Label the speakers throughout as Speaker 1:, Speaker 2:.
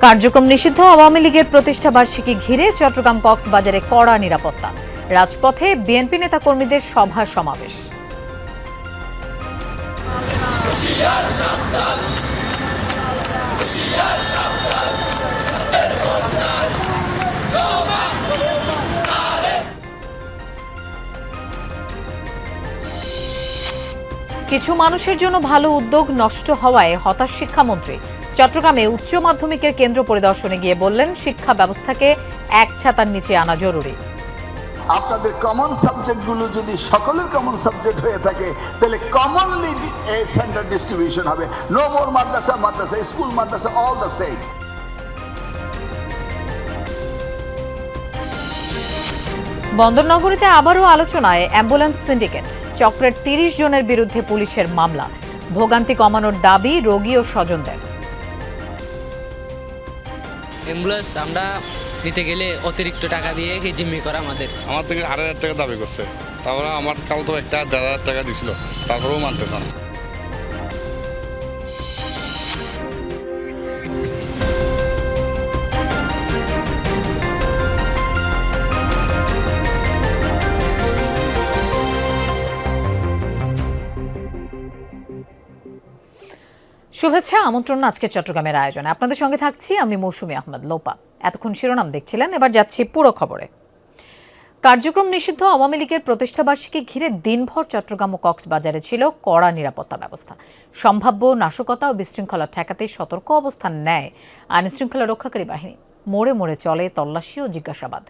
Speaker 1: কার্যক্রম নিষিদ্ধ আওয়ামী লীগের প্রতিষ্ঠা বার্ষিকী ঘিরে চট্টগ্রাম কক্সবাজারে কড়া নিরাপত্তা। রাজপথে বিএনপি নেতাকর্মীদের সভা সমাবেশ। কিছু মানুষের জন্য ভালো উদ্যোগ নষ্ট হওয়ায় হতাশ শিক্ষামন্ত্রী। চট্টগ্রামে উচ্চ মাধ্যমিকের কেন্দ্র পরিদর্শনে গিয়ে বললেন, শিক্ষা ব্যবস্থাকে এক ছাতার নিচে আনা জরুরি।
Speaker 2: আপনাদের কমন সাবজেক্টগুলো যদি সকলের কমন সাবজেক্ট হয়ে থাকে তাহলে কমনলি সেন্টার ডিস্ট্রিবিউশন হবে। নো মোর মাদ্রাসা মাদ্রাসা, স্কুল মাদ্রাসা, অল দ্য সেম।
Speaker 1: বন্দরনগরীতে আবারও আলোচনায় অ্যাম্বুলেন্স সিন্ডিকেট। চক্রের ৩০ জনের বিরুদ্ধে পুলিশের মামলা। ভোগান্তি কমানোর দাবি রোগী ও স্বজনদের।
Speaker 3: অ্যাম্বুলেন্স আমরা নিতে গেলে অতিরিক্ত টাকা দিয়ে জিম্মি করা আমার
Speaker 4: থেকে ৮,০০০ টাকা দাবি করছে। তারপরে আমার কাল তো একটা ১,৫০০ টাকা দিছিল, তারপরেও মানতেছে না।
Speaker 1: শুভেচ্ছা, আমন্ত্রণ আজকে চট্টগ্রামের আয়োজনে। আপনাদের সঙ্গে থাকছি আমি মৌসুমী আহমেদ লোপা। এতক্ষণ শিরোনাম দেখছিলেন, এবার যাচ্ছি পুরো খবরে। কার্যক্রম নিষিদ্ধ আওয়ামী লীগের প্রতিষ্ঠাবার্ষিকী ঘিরে দিনভর চট্টগ্রাম ও কক্সবাজারে ছিল কড়া নিরাপত্তা ব্যবস্থা। সম্ভাব্য নাশকতা ও বিশৃঙ্খলা ঠেকাতে সতর্ক অবস্থান নেয় আইনশৃঙ্খলা রক্ষাকারী বাহিনী। মোড়ে মোড়ে চলে তল্লাশি ও জিজ্ঞাসাবাদ।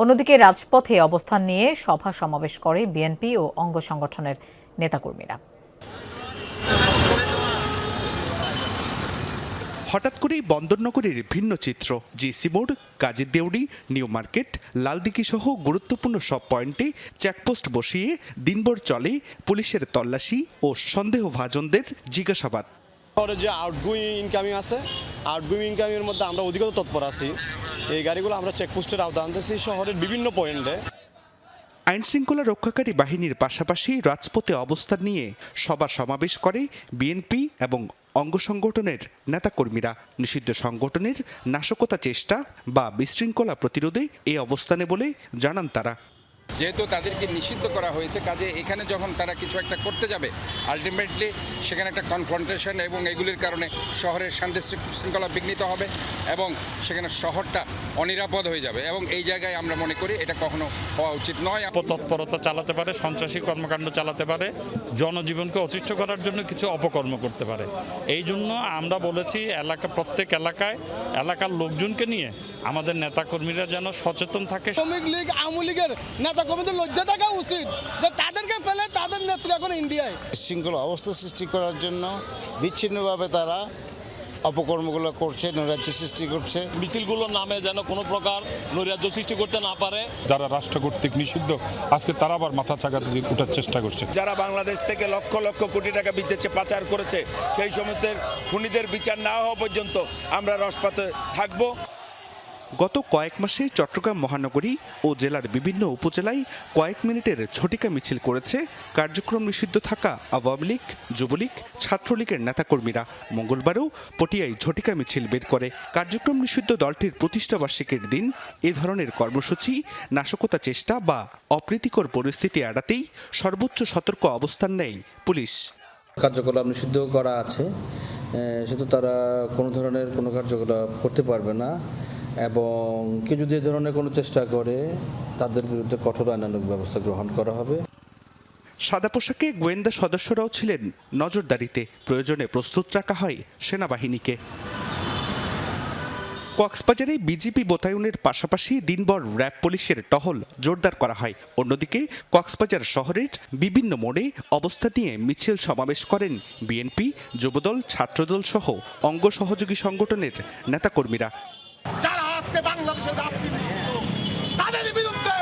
Speaker 1: অন্যদিকে রাজপথে অবস্থান নিয়ে সভা সমাবেশ করে বিএনপি ও অঙ্গ সংগঠনের নেতাকর্মীরা।
Speaker 5: হঠাৎ করেই বন্দরনগরীর ভিন্ন চিত্র। জিসি মোড়, কাজীর দেউড়ি, নিউ মার্কেট, লালদিঘি সহ গুরুত্বপূর্ণ সব পয়েন্টে চেকপোস্ট বসিয়ে দিনভর চলে পুলিশের তল্লাশি ও সন্দেহভাজনদের জিজ্ঞাসাবাদ।
Speaker 6: শহরে যে আউটগোয়িং ইনকামিং আছে, আউটগোয়িং ইনকামিংয়ের মধ্যে আমরা অধিকতর তৎপর আছি। এই গাড়িগুলো আমরা চেকপোস্টের আওতায় আনতেছি শহরের বিভিন্ন পয়েন্টে।
Speaker 5: আইনশৃঙ্খলা রক্ষাকারী বাহিনীর পাশাপাশি রাজপথে অবস্থান নিয়ে সভা সমাবেশ করে বিএনপি এবং অঙ্গ সংগঠনের নেতাকর্মীরা। নিষিদ্ধ সংগঠনের নাশকতা চেষ্টা বা বিশৃঙ্খলা প্রতিরোধে এই অবস্থানে বলে জানান তারা।
Speaker 7: যেহেতু তাদেরকে নিষিদ্ধ করা হয়েছে, কাজে এখানে যখন তারা কিছু একটা করতে যাবে, আলটিমেটলি সেখানে একটা কনফ্রন্টেশন এবং এগুলির কারণে শহরের শান্তি শৃঙ্খলা বিঘ্নিত হবে এবং সেখানে শহরটা অনিরাপদ হয়ে যাবে এবং এই জায়গায় আমরা মনে করি এটা কখনো হওয়া উচিত নয়।
Speaker 8: তৎপরতা চালাতে পারে, সন্ত্রাসী কর্মকাণ্ড চালাতে পারে, জনজীবনকে অতিষ্ঠ করার জন্য কিছু অপকর্ম করতে পারে। এই জন্য আমরা বলেছি প্রত্যেক এলাকার লোকজনকে নিয়ে আমাদের নেতাকর্মীরা যেন সচেতন থাকে।
Speaker 9: শ্রমিক লীগ, আওয়ামী লীগের নেতাকর্মীদের লজ্জা থাকা উচিত যে তাদেরকে ফেলে তাদের নেত্রী এখন ইন্ডিয়ায়।
Speaker 10: শৃঙ্খলা অবস্থা সৃষ্টি করার জন্য বিচ্ছিন্নভাবে তারা অপকর্মগুলো করছে, নৈরাজ্য সৃষ্টি করছে।
Speaker 8: মিছিলগুলোর নামে যেন কোনো প্রকার নৈরাজ্য সৃষ্টি করতে না পারে।
Speaker 11: যারা রাষ্ট্র কর্তৃক নিষিদ্ধ, আজকে তারা আবার মাথা চাকা দিয়ে ওঠার চেষ্টা করছে।
Speaker 12: যারা বাংলাদেশ থেকে লক্ষ লক্ষ কোটি টাকা বিদেশে পাচার করেছে, সেই সমস্ত খুনিদের বিচার না হওয়া পর্যন্ত আমরা রাজপথে থাকবো।
Speaker 5: গত কয়েক মাসে চট্টগ্রাম মহানগরী ও জেলার বিভিন্ন উপজেলায় কয়েক মিনিটের ঝটিকা মিছিল করেছে কার্যক্রম নিষিদ্ধ থাকা আওয়ামী লীগ, যুবলীগ, ছাত্রলীগের নেতাকর্মীরা। মঙ্গলবারও পটিয়ায় ঝটিকা মিছিল বের করে। কার্যক্রম নিষিদ্ধ দলটির প্রতিষ্ঠাবার্ষিকীর দিন এ ধরনের কর্মসূচি নাশকতা চেষ্টা বা অপ্রীতিকর পরিস্থিতি এড়াতেই সর্বোচ্চ সতর্ক অবস্থান নেয় পুলিশ।
Speaker 13: কার্যকলাপ নিষিদ্ধ করা আছে, শুধু তারা কোনো ধরনের কোনো কার্যকলাপ করতে পারবে না এবং কেউ যদি এ ধরনের কোনো চেষ্টা করে তাদের বিরুদ্ধে কঠোর আইনানুগ ব্যবস্থা গ্রহণ করা হবে।
Speaker 5: সাদা পোশাকে গোয়েন্দা সদস্যরাও ছিলেন নজরদারিতে। প্রয়োজনে প্রস্তুত রাখা হয় সেনাবাহিনীকে। কক্সবাজারে বিজিবি মোতায়েনের পাশাপাশি দিনভর র্যাব পুলিশের টহল জোরদার করা হয়। অন্যদিকে কক্সবাজার শহরের বিভিন্ন মোড়ে অবস্থান নিয়ে মিছিল সমাবেশ করেন বিএনপি, যুবদল, ছাত্রদল সহ অঙ্গ সহযোগী সংগঠনের নেতাকর্মীরা।
Speaker 9: যারা আজকে বাংলাদেশের রাজনীতি তাদের বিরুদ্ধে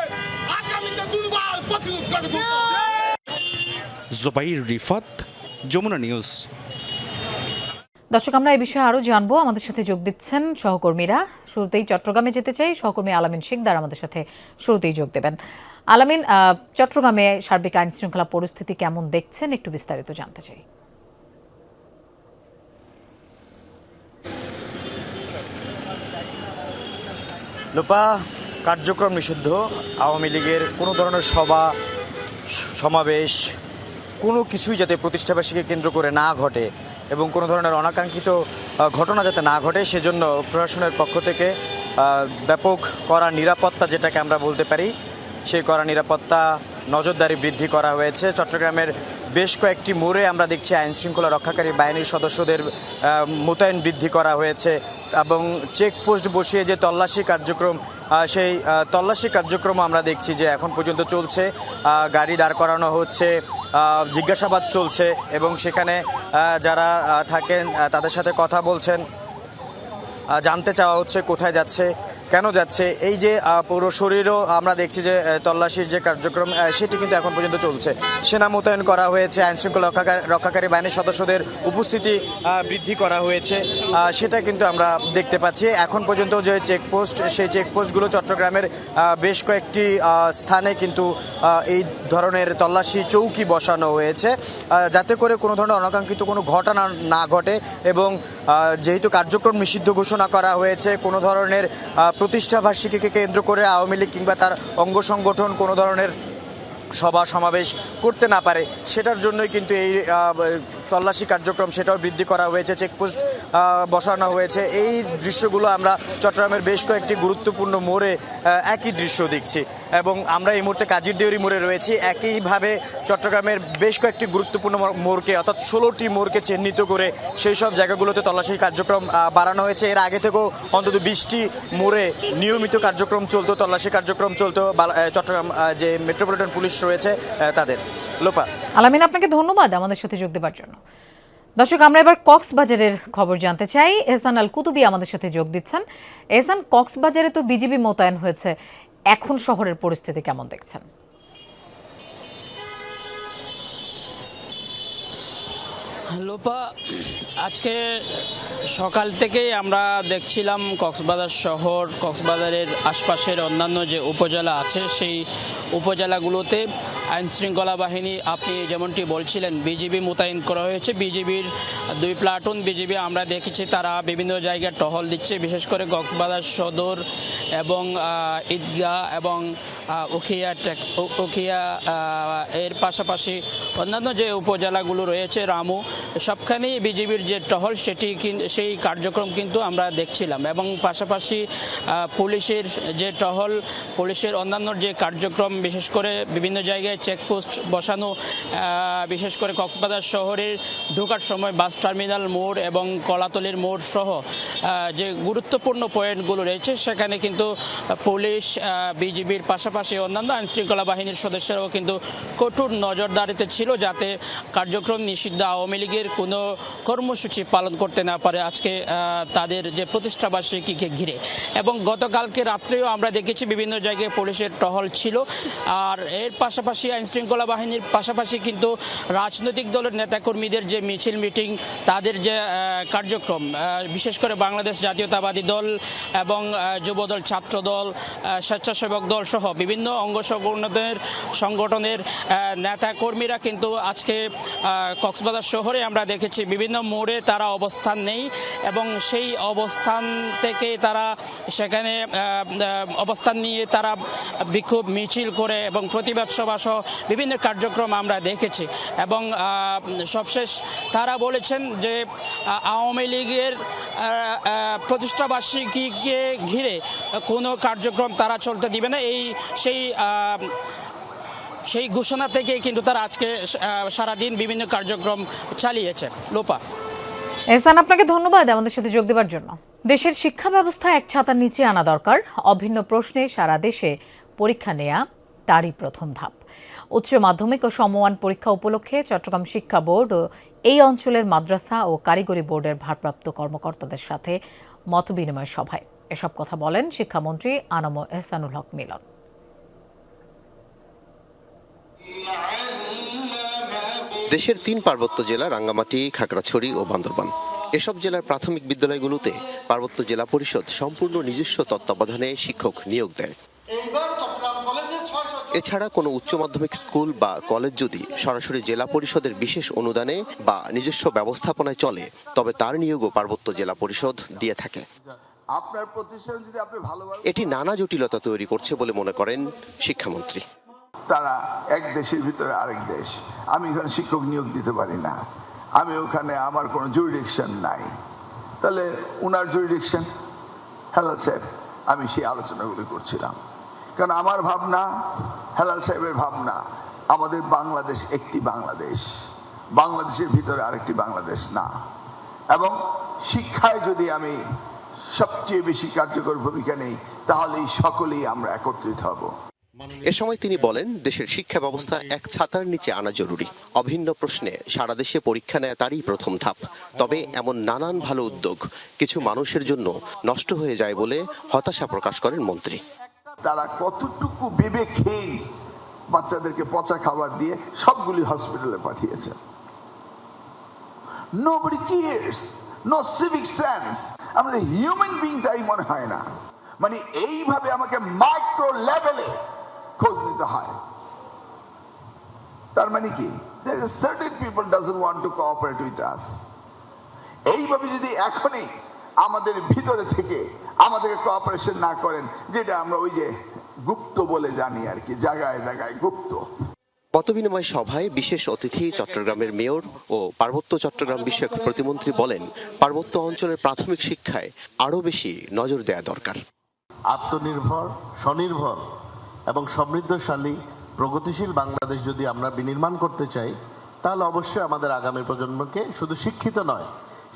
Speaker 9: আগামীতে দুর্বল প্রতিরোধ করে তুলতে হবে।
Speaker 5: জুবাইর রিফাত, যমুনা নিউজ।
Speaker 1: দর্শক, আমরা এই বিষয়ে আরও জানবো। আমাদের সাথে যোগ দিচ্ছেন সহকর্মীরা। শুরুতেই চট্টগ্রামে যেতে চাই, সহকর্মী আলামিন শিকদার আমাদের সাথে শুরুতেই যোগ দেবেন। আলামিন, চট্টগ্রামে সার্বিক আইন শৃঙ্খলা পরিস্থিতি কেমন দেখছেন, একটু বিস্তারিত জানতে চাই।
Speaker 14: লোপা কার্যক্রম নিষিদ্ধ। আওয়ামী লীগের কোনো ধরনের সভা সমাবেশ কোনো কিছুই যাতে প্রতিষ্ঠাবার্ষিকী কেন্দ্র করে না ঘটে এবং কোনো ধরনের অনাকাঙ্ক্ষিত ঘটনা যাতে না ঘটে সেজন্য প্রশাসনের পক্ষ থেকে ব্যাপক কড়া নিরাপত্তা যেটাকে আমরা বলতে পারি সেই কড়া নিরাপত্তা নজরদারি বৃদ্ধি করা হয়েছে। চট্টগ্রামের বেশ কয়েকটি মোড়ে আমরা দেখছি আইনশৃঙ্খলা রক্ষাকারী বাহিনীর সদস্যদের মোতায়েন বৃদ্ধি করা হয়েছে এবং চেকপোস্ট বসিয়ে যে তল্লাশি কার্যক্রম সেই তল্লাশি কার্যক্রম আমরা দেখছি যে এখন পর্যন্ত চলছে। গাড়ি দাঁড় করানো হচ্ছে, জিজ্ঞাসাবাদ চলছে এবং সেখানে যারা থাকেন তাদের সাথে কথা বলছেন, জানতে চাওয়া হচ্ছে কোথায় যাচ্ছে, কেন যাচ্ছে। এই যে পুরো শরীরও আমরা দেখছি যে তল্লাশির যে কার্যক্রম সেটি কিন্তু এখন পর্যন্ত চলছে। সেনা মোতায়েন করা হয়েছে, আইনশৃঙ্খলা রক্ষাকারী বাহিনীর সদস্যদের উপস্থিতি বৃদ্ধি করা হয়েছে, সেটা কিন্তু আমরা দেখতে পাচ্ছি। এখন পর্যন্ত যে চেকপোস্ট সেই চেকপোস্টগুলো চট্টগ্রামের বেশ কয়েকটি স্থানে কিন্তু এই ধরনের তল্লাশি চৌকি বসানো হয়েছে যাতে করে কোনো ধরনের অনাকাঙ্ক্ষিত কোনো ঘটনা না ঘটে এবং যেহেতু কার্যক্রম নিষিদ্ধ ঘোষণা করা হয়েছে কোনো ধরনের প্রতিষ্ঠাবার্ষিকীকে কেন্দ্র করে আওয়ামী লীগ কিংবা তার অঙ্গ সংগঠন কোনো ধরনের সভা সমাবেশ করতে না পারে সেটার জন্যই কিন্তু এই তল্লাশি কার্যক্রম সেটাও বৃদ্ধি করা হয়েছে, চেকপোস্ট বসানো হয়েছে। এই দৃশ্যগুলো আমরা চট্টগ্রামের বেশ কয়েকটি গুরুত্বপূর্ণ মোড়ে একই দৃশ্য দেখছি এবং আমরা এই মুহূর্তে কাজিরদেউরি মোড়ে রয়েছি। একইভাবে চট্টগ্রামের বেশ কয়েকটি গুরুত্বপূর্ণ মোড়কে অর্থাৎ 16টি মোড়কে চিহ্নিত করে সেই সব জায়গাগুলোতে তল্লাশি কার্যক্রম বাড়ানো হয়েছে। এর আগে থেকেও অন্তত 20টি মোড়ে নিয়মিত কার্যক্রম চলতো, তল্লাশি কার্যক্রম চলতো চট্টগ্রাম যে মেট্রোপলিটন পুলিশ রয়েছে তাদের। লোপা।
Speaker 1: আলামিন, আপনাকে ধন্যবাদ আমাদের সাথে যোগ দেওয়ার জন্য। দর্শক, আমরা এবার কক্সবাজারের খবর জানতে চাই। এহসান আল কুতুবী আমাদের সাথে যোগ দিচ্ছেন। এহসান, কক্সবাজারে তো বিজিবি মোতায়েন হয়েছে, এখন শহরের পরিস্থিতি কেমন দেখছেন?
Speaker 15: লোপা, আজকে সকাল থেকেই আমরা দেখছিলাম কক্সবাজার শহর, কক্সবাজারের আশপাশের অন্যান্য যে উপজেলা আছে সেই উপজেলাগুলোতে আইনশৃঙ্খলা বাহিনী, আপনি যেমনটি বলছিলেন, বিজিবি মোতায়েন করা হয়েছে। বিজিবির 2 প্লাটুন বিজিবি আমরা দেখেছি, তারা বিভিন্ন জায়গায় টহল দিচ্ছে, বিশেষ করে কক্সবাজার সদর এবং ঈদগাহ এবং উখিয়া এর পাশাপাশি অন্যান্য যে উপজেলাগুলো রয়েছে, রামু, সবখানেই বিজিবির যে টহল সেই কার্যক্রম কিন্তু আমরা দেখছিলাম এবং পাশাপাশি পুলিশের যে টহল, পুলিশের অন্যান্য যে কার্যক্রম, বিশেষ করে বিভিন্ন জায়গায় চেকপোস্ট বসানো, বিশেষ করে কক্সবাজার শহরে ঢোকার সময় বাস টার্মিনাল মোড় এবং কলাতলির মোড় সহ যে গুরুত্বপূর্ণ পয়েন্টগুলো রয়েছে সেখানে কিন্তু পুলিশ, বিজিবির পাশাপাশি অন্যান্য আইনশৃঙ্খলা বাহিনীর সদস্যরাও কিন্তু কঠোর নজরদারিতে ছিল যাতে কার্যক্রম নিষিদ্ধ আওয়ামী লীগের কোনো কর্মসূচি পালন করতে না পারে আজকে তাদের যে প্রতিষ্ঠাবার্ষিকীকে ঘিরে। এবং গতকালকে রাত্রেও আমরা দেখেছি বিভিন্ন জায়গায় পুলিশের টহল ছিল। আর এর পাশাপাশি আইনশৃঙ্খলা বাহিনীর পাশাপাশি কিন্তু রাজনৈতিক দলের নেতাকর্মীদের যে মিছিল মিটিং, তাদের যে কার্যক্রম, বিশেষ করে বাংলাদেশ জাতীয়তাবাদী দল এবং যুবদল, ছাত্রদল, স্বেচ্ছাসেবক দল সহ বিভিন্ন অঙ্গ সংগঠনের নেতাকর্মীরা কিন্তু আজকে কক্সবাজার শহরে আমরা দেখেছি বিভিন্ন মোড়ে তারা অবস্থান নেই এবং সেই অবস্থান থেকে তারা সেখানে অবস্থান নিয়ে তারা বিক্ষোভ মিছিল করে এবং প্রতিবাদ সভা সহ বিভিন্ন কার্যক্রম আমরা দেখেছি। এবং সবশেষ তারা বলেছেন যে আওয়ামী লীগের প্রতিষ্ঠাবার্ষিকীকে ঘিরে কোনো কার্যক্রম তারা চলতে দিবে না, সেই ঘোষণা থেকে কিন্তু তারা আজকে সারাদিন বিভিন্ন কার্যক্রম চালিয়েছে। লোপা।
Speaker 1: এহসান, আপনাকে ধন্যবাদ আমাদের সাথে যোগ দেওয়ার জন্য। দেশের শিক্ষা ব্যবস্থা এক ছাতার নিচে আনা দরকার। অভিন্ন প্রশ্নে সারা দেশে পরীক্ষা নেয়া তারই প্রথম ধাপ। উচ্চ মাধ্যমিক ও সমমান পরীক্ষা উপলক্ষে চট্টগ্রাম শিক্ষা বোর্ড ও এই অঞ্চলের মাদ্রাসা ও কারিগরি বোর্ডের ভারপ্রাপ্ত কর্মকর্তাদের সাথে মতবিনিময় সভায় এসব কথা বলেন শিক্ষামন্ত্রী আনম এহসানুল হক মিলন।
Speaker 16: দেশের 3 পার্বত্য জেলা রাঙ্গামাটি, খাগড়াছড়ি ও বান্দরবান, এসব জেলার প্রাথমিক বিদ্যালয়গুলোতে পার্বত্য জেলা পরিষদ সম্পূর্ণ নিজস্ব তত্ত্বাবধানে শিক্ষক নিয়োগ দেয়। এছাড়া কোনো উচ্চ মাধ্যমিক স্কুল বা কলেজ যদি সরাসরি জেলা পরিষদের বিশেষ অনুদানে বা নিজস্ব ব্যবস্থাপনায় চলে তবে তার নিয়োগও পার্বত্য জেলা পরিষদ দিয়ে থাকে।
Speaker 2: আপনার প্রতিষ্ঠান যদি আপনি ভালোভাবে,
Speaker 16: এটি নানা জটিলতা তৈরি করছে বলে মনে করেন শিক্ষামন্ত্রী।
Speaker 2: তারা এক দেশের ভিতরে আরেক দেশ, আমি এখানে শিক্ষক নিয়োগ দিতে পারি না, আমি ওখানে আমার কোনো জুরিডিকশন নাই, তাহলে উনার জুরিডিকশন হেলাল সাহেব, আমি সেই আলোচনাগুলি করছিলাম। কারণ আমার ভাবনা, হেলাল সাহেবের ভাবনা, আমাদের বাংলাদেশ একটি বাংলাদেশ, বাংলাদেশের ভিতরে আরেকটি বাংলাদেশ না। এবং শিক্ষায় যদি আমি সবচেয়ে বেশি কার্যকর ভূমিকা নেই, তাহলেই সকলেই আমরা একত্রিত হব।
Speaker 16: এ সময় তিনি বলেন, দেশের শিক্ষা ব্যবস্থা এক ছাতার নিচে আনা জরুরি। অভিন্ন প্রশ্নে সারা দেশে পরীক্ষা নেয় তারই প্রথম ধাপ। তবে এমন নানান ভালো উদ্যোগ কিছু মানুষের জন্য নষ্ট হয়ে যায় বলে হতাশা প্রকাশ করেন মন্ত্রী।
Speaker 2: তারা কতটুকু বিবেকহীন বাচ্চাদেরকে পচা খাবার দিয়ে সবগুলি হসপিটালে পাঠিয়েছে। Nobody cares, no civic sense। আমাদের হিউম্যান বিং তাই মনে হয় না, মানে এইভাবে আমাকে মাইক্রো লেভেলে খোঁজ নিতে হয়। তার মানে কি, there is certain people doesn't want to cooperate with us। এইভাবে যদি এখনই আমাদের ভিতরে থেকে আমাদেরকে কোঅপারেশন না করেন, যেটা আমরা ওই যে গুপ্ত বলে জানি আর কি, জায়গায় জায়গায় গুপ্ত।
Speaker 16: মতবিনিময় সভায় বিশেষ অতিথি চট্টগ্রামের মেয়র ও পার্বত্য চট্টগ্রাম বিষয়ক প্রতিমন্ত্রী বলেন, পার্বত্য অঞ্চলের প্রাথমিক শিক্ষায় আরও বেশি নজর দেওয়া দরকার।
Speaker 17: আত্মনির্ভর, স্বনির্ভর এবং সমৃদ্ধশালী প্রগতিশীল বাংলাদেশ যদি আমরা বিনির্মাণ করতে চাই, তাহলে অবশ্যই আমাদের আগামী প্রজন্মকে শুধু শিক্ষিত নয়,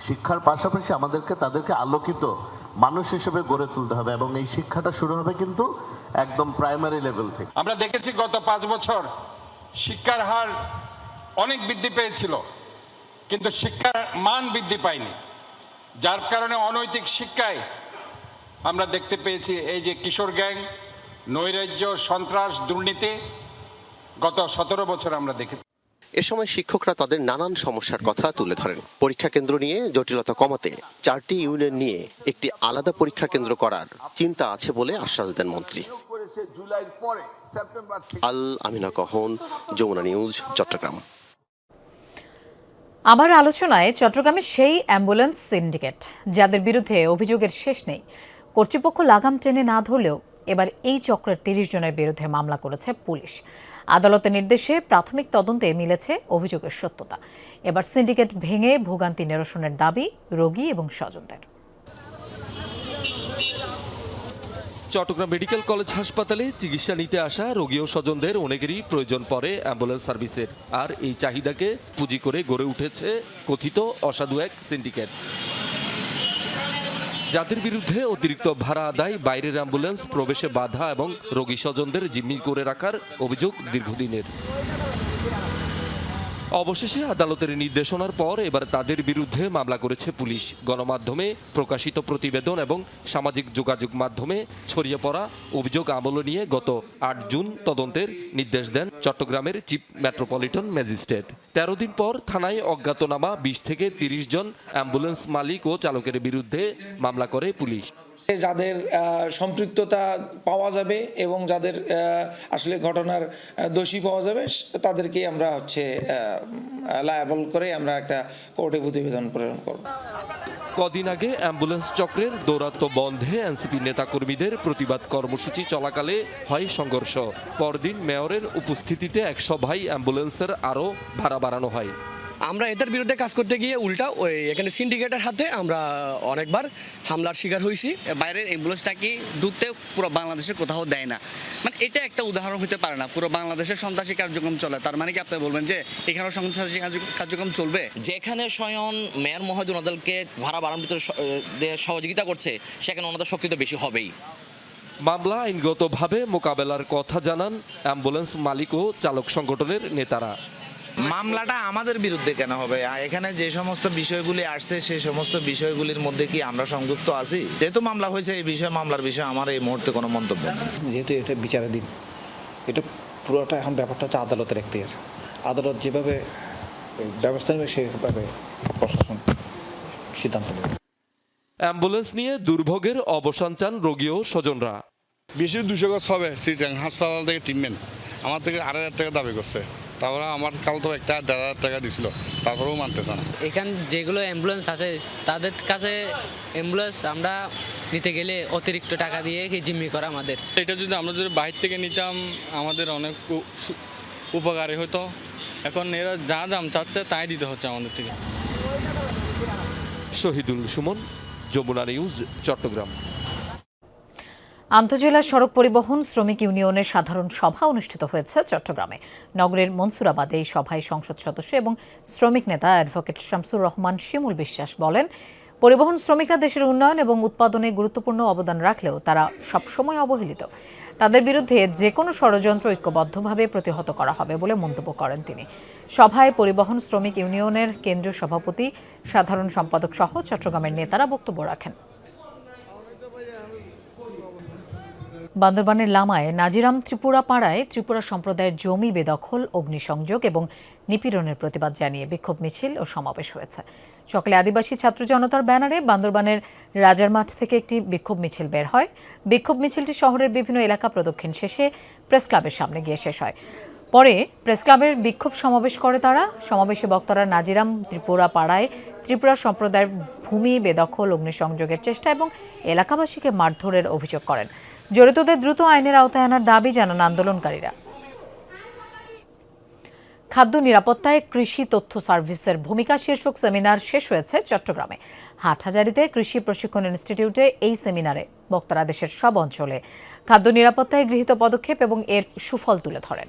Speaker 17: শিক্ষার পাশাপাশি আমাদেরকে তাদেরকে আলোকিত মানুষ হিসেবে গড়ে তুলতে হবে। এবং এই শিক্ষাটা শুরু হবে কিন্তু একদম প্রাইমারি লেভেল থেকে।
Speaker 7: আমরা দেখেছি গত 5 বছর শিক্ষার হার অনেক বৃদ্ধি পেয়েছিল, কিন্তু শিক্ষার মান বৃদ্ধি পায়নি, যার কারণে অনৈতিক শিক্ষায় আমরা দেখতে পেয়েছি এই যে কিশোর গ্যাং, নৈরাজ্য, সন্ত্রাস, দুর্নীতি গত 17 বছর আমরা দেখেছি।
Speaker 16: এ সময় শিক্ষকরা তাদের নানান সমস্যার কথা তুলে ধরেন। পরীক্ষা কেন্দ্র নিয়ে জটিলতা কমাতে 4টি ইউনিয়ন নিয়ে একটি আলাদা পরীক্ষা কেন্দ্র করার চিন্তা আছে বলে আশ্বাস দেন মন্ত্রী। আল আমিনা কহন, যমুনা নিউজ, চট্টগ্রাম।
Speaker 1: আমার আলোচনায় চট্টগ্রামের সেই অ্যাম্বুলেন্স সিন্ডিকেট যাদের বিরুদ্ধে অভিযোগের শেষ নেই, কর্তৃপক্ষ লাগাম টেনে না ধরলেও এবার এই চক্রের 30 জনের বিরুদ্ধে মামলা করেছে পুলিশ। আদালতের নির্দেশে প্রাথমিক তদন্তে মিলেছে অভিযোগের সত্যতা। এবার সিন্ডিকেট ভেঙে ভোগান্তি নিরসনের দাবি রোগী এবং স্বজনদের।
Speaker 18: চট্টগ্রাম মেডিকেল কলেজ হাসপাতালে চিকিৎসা নিতে আসা রোগী ও স্বজনদের অনেকেরই প্রয়োজন পড়ে অ্যাম্বুলেন্স সার্ভিসের। আর এই চাহিদাকে পুঁজি করে গড়ে উঠেছে কথিত অসাধু এক সিন্ডিকেট, যাদের বিরুদ্ধে অতিরিক্ত ভাড়া আদায়, বাইরের অ্যাম্বুলেন্স প্রবেশে বাধা এবং রোগী স্বজনদের জিম্মি করে রাখার অভিযোগ দীর্ঘদিনের। অবশেষে আদালতের নির্দেশনার পর এবার তাদের বিরুদ্ধে মামলা করেছে পুলিশ। গণমাধ্যমে প্রকাশিত প্রতিবেদন এবং সামাজিক যোগাযোগ মাধ্যমে ছড়িয়ে পড়া অভিযোগ আমলে নিয়ে গত 8 জুন তদন্তের নির্দেশ দেন চট্টগ্রামের চিফ মেট্রোপলিটন ম্যাজিস্ট্রেট। 13 দিন পর থানায় অজ্ঞাতনামা 20 থেকে 30 জন অ্যাম্বুলেন্স মালিক ও চালকের বিরুদ্ধে মামলা করে পুলিশ।
Speaker 19: যাদের সম্পৃক্ততা পাওয়া যাবে এবং যাদের আসলে ঘটনার দোষী পাওয়া যাবে তাদেরকে আমরা লায়াবল করে আমরা একটা কোর্টে প্রতিবেদন প্রেরণ করব।
Speaker 18: কদিন আগে অ্যাম্বুলেন্স চক্রের দৌরাত্ম্য বন্ধে এনসিপি নেতাকর্মীদের প্রতিবাদ কর্মসূচি চলাকালে হয় সংঘর্ষ। পরদিন মেয়রের উপস্থিতিতে এক সভায় অ্যাম্বুলেন্সের আরও ভাড়া বাড়ানো হয়।
Speaker 20: আমরা এদের বিরুদ্ধে কাজ করতে গিয়ে উল্টা ওই এখানে সিন্ডিকেটের হাতে আমরা অনেকবার হামলার শিকার হয়েছি।
Speaker 21: বাইরের অ্যাম্বুলেন্সটাকে ঢুকতে পুরো বাংলাদেশের কোথাও দেয় না, মানে এটা একটা উদাহরণ হতে পারে না। পুরো বাংলাদেশের সন্ত্রাসী কার্যক্রম চলে, তার মানে কি আপনি বলবেন যে এখানেও সন্ত্রাসী কার্যক্রম চলবে?
Speaker 20: যেখানে স্বয়ং মেয়র মহোদয় ওনাদেরকে ভাড়া বাড়ানোর ভিতরে সহযোগিতা করছে, সেখানে ওনাদের শক্তি তো বেশি হবেই।
Speaker 18: মামলা আইনগতভাবে মোকাবেলার কথা জানান অ্যাম্বুলেন্স মালিক ও চালক সংগঠনের নেতারা।
Speaker 22: মামলাটা আমাদের বিরুদ্ধে কেন হবে? এখানে যে সমস্ত বিষয়গুলি আসছে সেই সমস্ত বিষয়গুলির মধ্যে কি আমরা সংযুক্ত আছি? যেহেতু মামলা হয়েছে, এই বিষয়ে মামলার বিষয়ে আমার এই মুহূর্তে কোনো মন্তব্য নেই।
Speaker 23: যেহেতু এটা বিচারাধীন, এটা পুরোটা এখন ব্যাপারটা হচ্ছে আদালতের এখতিয়ার। আদালত যেভাবে ব্যবস্থা নেবে সেভাবে প্রশাসন সিদ্ধান্ত নেবে।
Speaker 18: অ্যাম্বুলেন্স নিয়ে দুর্ভোগের অবসান চান রোগী ও স্বজনরা।
Speaker 4: বেশি 200 গজ হবে, সিটাং হাসপাতাল থেকে ট্রিটমেন্ট আমার থেকে 8,000 টাকা দাবি করছে। তারপরে আমার কাল তো একটা 1,500 টাকা দিছিল, তারপরেও মানতেছে না।
Speaker 3: এখান যেগুলো অ্যাম্বুলেন্স আছে তাদের কাছে অ্যাম্বুলেন্স আমরা নিতে গেলে অতিরিক্ত টাকা দিয়ে জিম্মি করা আমাদের।
Speaker 6: এটা যদি আমরা যদি বাইরে থেকে নিতাম আমাদের অনেক উপকারী হতো। এখন এরা যা দাম চাচ্ছে তাই দিতে হচ্ছে আমাদের থেকে।
Speaker 18: শহীদুল সুমন, যমুনা নিউজ, চট্টগ্রাম।
Speaker 1: আন্তজেলা সড়ক পরিবহন শ্রমিক ইউনিয়নের সাধারণ সভা অনুষ্ঠিত হয়েছে চট্টগ্রামে। নগরের মনসুরাবাদে এই সভায় সংসদ সদস্য এবং শ্রমিক নেতা অ্যাডভোকেট শামসুর রহমান শিমুল বিশ্বাস বলেন, পরিবহন শ্রমিকরা দেশের উন্নয়ন এবং উৎপাদনে গুরুত্বপূর্ণ অবদান রাখলেও তারা সবসময় অবহেলিত। তাদের বিরুদ্ধে যে কোনো ষড়যন্ত্র ঐক্যবদ্ধভাবে প্রতিহত করা হবে বলে মন্তব্য করেন তিনি। সভায় পরিবহন শ্রমিক ইউনিয়নের কেন্দ্রীয় সভাপতি, সাধারণ সম্পাদক সহ চট্টগ্রামের নেতারা বক্তব্য রাখেন। বান্দরবানের লামায় নাজিরাম ত্রিপুরা পাড়ায় ত্রিপুরা সম্প্রদায়ের জমি বেদখল, অগ্নিসংযোগ এবং নিপীড়নের প্রতিবাদ জানিয়ে বিক্ষোভ মিছিল ও সমাবেশ হয়েছে। সকালে আদিবাসী ছাত্র জনতার ব্যানারে বান্দরবানের রাজার মাঠ থেকে একটি বিক্ষোভ মিছিল বের হয়। বিক্ষোভ মিছিলটি শহরের বিভিন্ন এলাকা প্রদক্ষিণ শেষে প্রেস ক্লাবের সামনে গিয়ে শেষ হয়। পরে প্রেস ক্লাবের বিক্ষোভ সমাবেশ করে তারা। সমাবেশে বক্তারা নাজিরাম ত্রিপুরা পাড়ায় ত্রিপুরা সম্প্রদায়ের ভূমি বেদখল, অগ্নিসংযোগের চেষ্টা এবং এলাকাবাসীকে মারধরের অভিযোগ করেন। জড়িতদের দ্রুত আইনের আওতায় আনার দাবি জানান আন্দোলনকারীরা। খাদ্য নিরাপত্তায় কৃষি তথ্য সার্ভিসের ভূমিকা শীর্ষক সেমিনার শেষ হয়েছে চট্টগ্রামে। হাটহাজারীতে কৃষি প্রশিক্ষণ ইনস্টিটিউটে এই সেমিনারে বক্তারা দেশের সব অঞ্চলে খাদ্য নিরাপত্তায় গৃহীত পদক্ষেপ এবং এর সুফল তুলে ধরেন।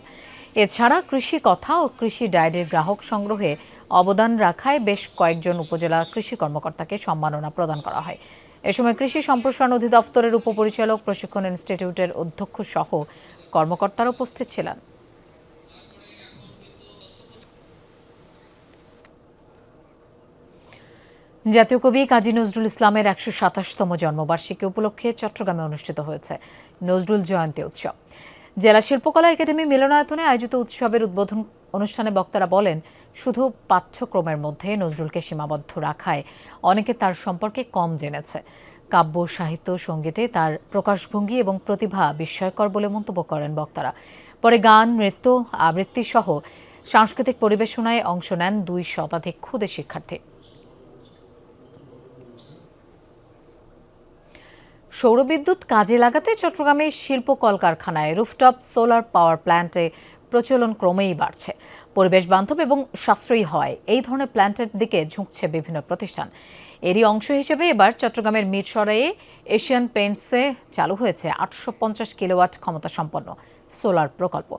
Speaker 1: এছাড়া কৃষি কথা ও কৃষি ডায়েরির গ্রাহক সংগ্রহে অবদান রাখায় বেশ কয়েকজন উপজেলা কৃষি কর্মকর্তাকে সম্মাননা প্রদান করা হয়। এ সময় কৃষি সম্প্রসারণ অধিদপ্তরের উপপরিচালক, প্রশিক্ষণ ইনস্টিটিউটের অধ্যক্ষ সহ কর্মকর্তারা উপস্থিত ছিলেন। জাতীয় কবি কাজী নজরুল ইসলামের ১২৭তম জন্মবার্ষিকী উপলক্ষে চট্টগ্রামে অনুষ্ঠিত হয়েছে নজরুল জয়ন্তী উৎসব। জেলা শিল্পকলা একাডেমি মিলনায়তনে আয়োজিত উৎসবের উদ্বোধন অনুষ্ঠানে বক্তারা বলেন, শুধু পাঠ্যক্রমের মধ্যে নজরুলকে সীমাবদ্ধ রাখায় অনেকে তার সম্পর্কে কম জেনেছে। কাব্য, সাহিত্য, সঙ্গীতে তার প্রকাশভঙ্গি এবং প্রতিভা বিস্ময়কর বলে মন্তব্য করেন বক্তারা। পরে গান, নৃত্য, আবৃত্তি সহ সাংস্কৃতিক পরিবেশনায় অংশ নেন ২ শতাধিক ক্ষুদে শিক্ষার্থী। সৌরবিদ্যুৎ কাজে লাগাতে চট্টগ্রামে শিল্প কলকারখানায় রুফটপ সোলার পাওয়ার প্ল্যান্টে প্রচলন ক্রমেই বাড়ছে। পরিবেশ বান্ধব এবং সাশ্রয়ী হয় এই ধরনের প্ল্যান্টের দিকে ঝুঁকছে বিভিন্ন প্রতিষ্ঠান। এরই অংশ হিসেবে এবার চট্টগ্রামের মিরসরাইয়ে এশিয়ান পেইন্টসে চালু হয়েছে ৮৫০ কিলোওয়াট ক্ষমতা সম্পন্ন সোলার প্রকল্প।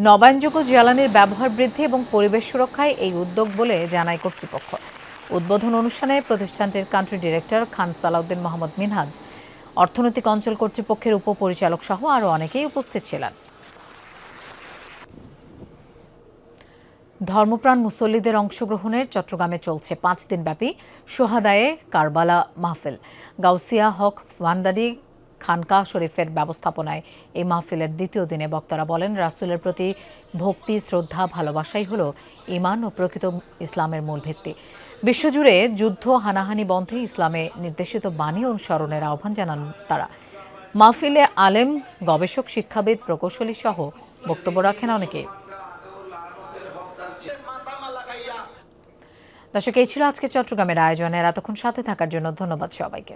Speaker 1: নবায়নযোগ্য জ্বালানির ব্যবহার বৃদ্ধি এবং পরিবেশ সুরক্ষায় এই উদ্যোগ বলে জানায় কর্তৃপক্ষ। উদ্বোধন অনুষ্ঠানে প্রতিষ্ঠানটির কান্ট্রি ডিরেক্টর খান সালাউদ্দিন মোহাম্মদ মিনহাজ, অর্থনৈতিক অঞ্চল কর্তৃপক্ষের উপপরিচালক সহ আরও অনেকেই উপস্থিত ছিলেন। ধর্মপ্রাণ মুসল্লিদের অংশগ্রহণের চট্টগ্রামে চলছে 5 দিনব্যাপী সোহাদায়ে কারবালা মাহফিল। গাউসিয়া হক ভান্ডারি খানকা শরীফের ব্যবস্থাপনায় এই মাহফিলের দ্বিতীয় দিনে বক্তারা বলেন, রাসূলের প্রতি ভক্তি, শ্রদ্ধা, ভালোবাসাই হলো ঈমান ও প্রকৃত ইসলামের মূল ভিত্তি। বিশ্বজুড়ে যুদ্ধ, হানাহানি বন্ধে ইসলামে নির্দেশিত বাণী অনুসরণের আহ্বান জানান তারা। মাহফিলে আলেম, গবেষক, শিক্ষাবিদ, প্রকৌশলী সহ বক্তব্য রাখেন অনেকেই। দর্শক, এই ছিল আজকে চট্টগ্রামের আয়োজনের। এতক্ষণ সাথে থাকার জন্য ধন্যবাদ সবাইকে।